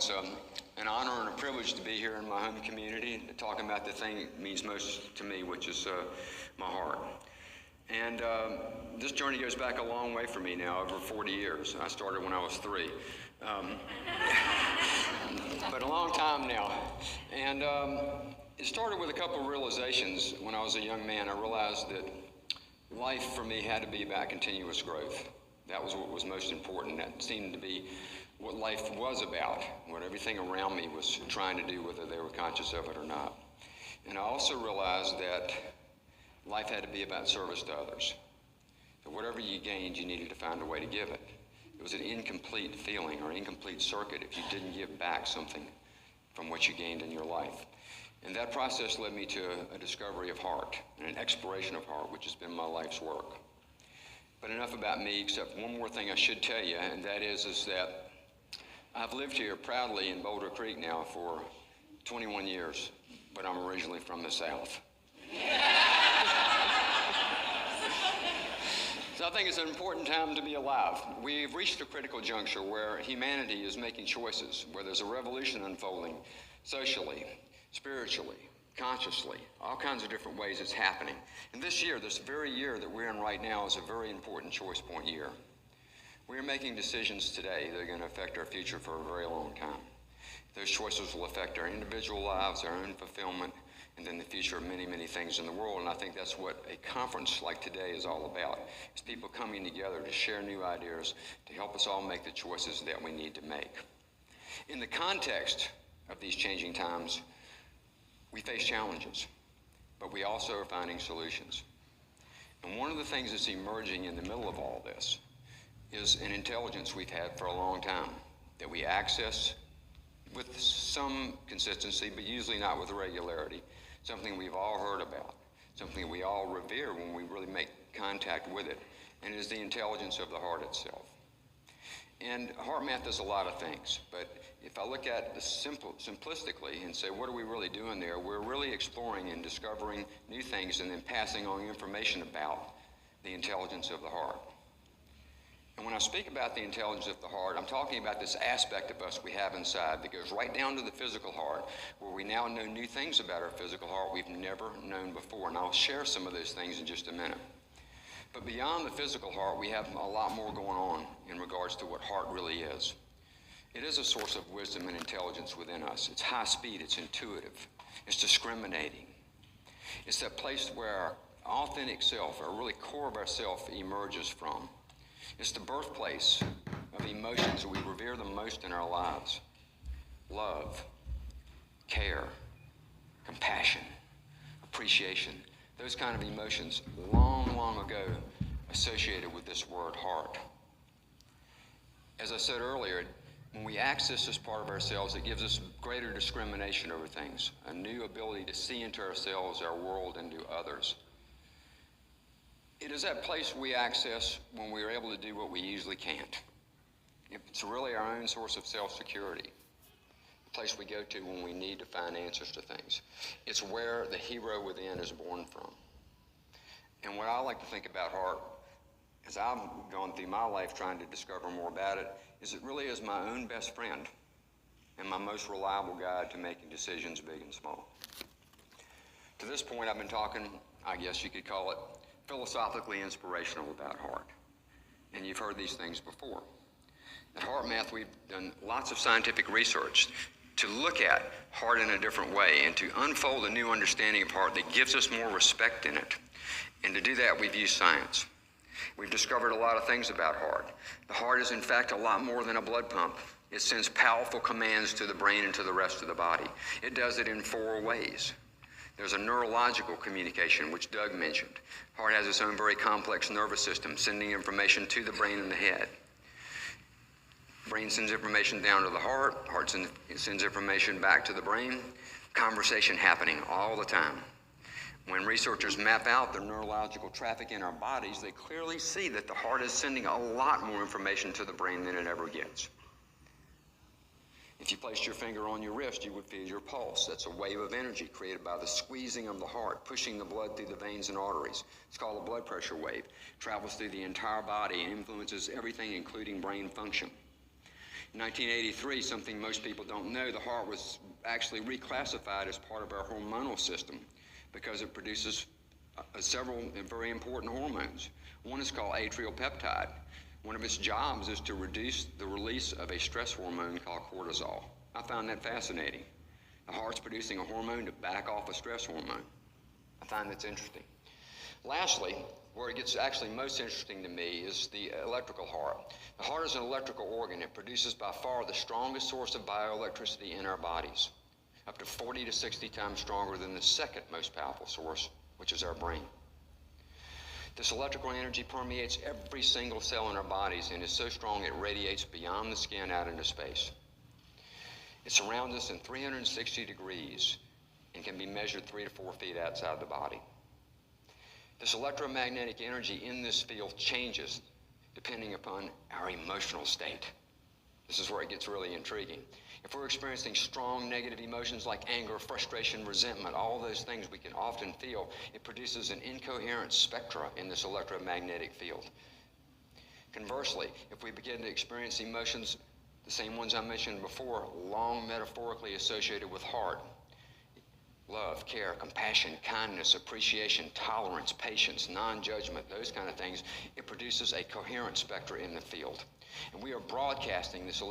it's an honor and a privilege to be here in my home community, talking about the thing that means most to me, which is my heart. And this journey goes back a long way for me now, over 40 years. I started when I was 3. But a long time now. And it started with a couple of realizations when I was a young man. I realized that life for me had to be about continuous growth. That was what was most important. That seemed to be what life was about, what everything around me was trying to do, whether they were conscious of it or not. And I also realized that life had to be about service to others. That whatever you gained, you needed to find a way to give it. It was an incomplete feeling or incomplete circuit if you didn't give back something from what you gained in your life. And that process led me to a discovery of heart and an exploration of heart, which has been my life's work. But enough about me, except one more thing I should tell you, and that is that I've lived here proudly in Boulder Creek now for 21 years, but I'm originally from the South. So I think it's an important time to be alive. We've reached a critical juncture where humanity is making choices, where there's a revolution unfolding socially, spiritually, consciously, all kinds of different ways it's happening. And this year, this very year that we're in right now, is a very important choice point year. We are making decisions today that are going to affect our future for a very long time. Those choices will affect our individual lives, our own fulfillment, and then the future of many, many things in the world. And I think that's what a conference like today is all about. It's people coming together to share new ideas, to help us all make the choices that we need to make. In the context of these changing times, we face challenges, but we also are finding solutions. And one of the things that's emerging in the middle of all this is an intelligence we've had for a long time that we access with some consistency, but usually not with regularity. Something we've all heard about, something we all revere when we really make contact with it, and it is the intelligence of the heart itself. And heart math does a lot of things, but if I look at it simplistically and say, what are we really doing there? We're really exploring and discovering new things and then passing on information about the intelligence of the heart. And when I speak about the intelligence of the heart, I'm talking about this aspect of us we have inside that goes right down to the physical heart, where we now know new things about our physical heart we've never known before. And I'll share some of those things in just a minute. But beyond the physical heart, we have a lot more going on in regards to what heart really is. It is a source of wisdom and intelligence within us. It's high speed, it's intuitive, it's discriminating. It's that place where our authentic self, our really core of ourself, emerges from. It's the birthplace of emotions that we revere the most in our lives. Love, care, compassion, appreciation, those kind of emotions long, long ago associated with this word heart. As I said earlier, when we access this part of ourselves, it gives us greater discrimination over things, a new ability to see into ourselves, our world, and to others. It is that place we access when we are able to do what we usually can't. It's really our own source of self-security, the place we go to when we need to find answers to things. It's where the hero within is born from. And what I like to think about heart, as I've gone through my life trying to discover more about it, is it really is my own best friend and my most reliable guide to making decisions big and small. To this point, I've been talking, I guess you could call it, philosophically inspirational about heart. And you've heard these things before. At Heart Math, we've done lots of scientific research to look at heart in a different way and to unfold a new understanding of heart that gives us more respect in it. And to do that, we've used science. We've discovered a lot of things about heart. The heart is, in fact, a lot more than a blood pump. It sends powerful commands to the brain and to the rest of the body. It does it in 4 ways. There's a neurological communication, which Doug mentioned. Heart has its own very complex nervous system, sending information to the brain and the head. Brain sends information down to the heart. Heart sends information back to the brain. Conversation happening all the time. When researchers map out the neurological traffic in our bodies, they clearly see that the heart is sending a lot more information to the brain than it ever gets. If you placed your finger on your wrist, you would feel your pulse. That's a wave of energy created by the squeezing of the heart, pushing the blood through the veins and arteries. It's called a blood pressure wave. It travels through the entire body and influences everything, including brain function. In 1983, something most people don't know, the heart was actually reclassified as part of our hormonal system because it produces several very important hormones. One is called atrial peptide. One of its jobs is to reduce the release of a stress hormone called cortisol. I found that fascinating. The heart's producing a hormone to back off a stress hormone. I find that's interesting. Lastly, where it gets actually most interesting to me is the electrical heart. The heart is an electrical organ. It produces by far the strongest source of bioelectricity in our bodies, up to 40 to 60 times stronger than the second most powerful source, which is our brain. This electrical energy permeates every single cell in our bodies and is so strong it radiates beyond the skin out into space. It surrounds us in 360 degrees and can be measured 3 to 4 feet outside the body. This electromagnetic energy in this field changes depending upon our emotional state. This is where it gets really intriguing. If we're experiencing strong negative emotions like anger, frustration, resentment, all those things we can often feel, it produces an incoherent spectra in this electromagnetic field. Conversely, if we begin to experience emotions, the same ones I mentioned before, long metaphorically associated with heart, love, care, compassion, kindness, appreciation, tolerance, patience, non-judgment, those kind of things, it produces a coherent spectra in the field. And we are broadcasting this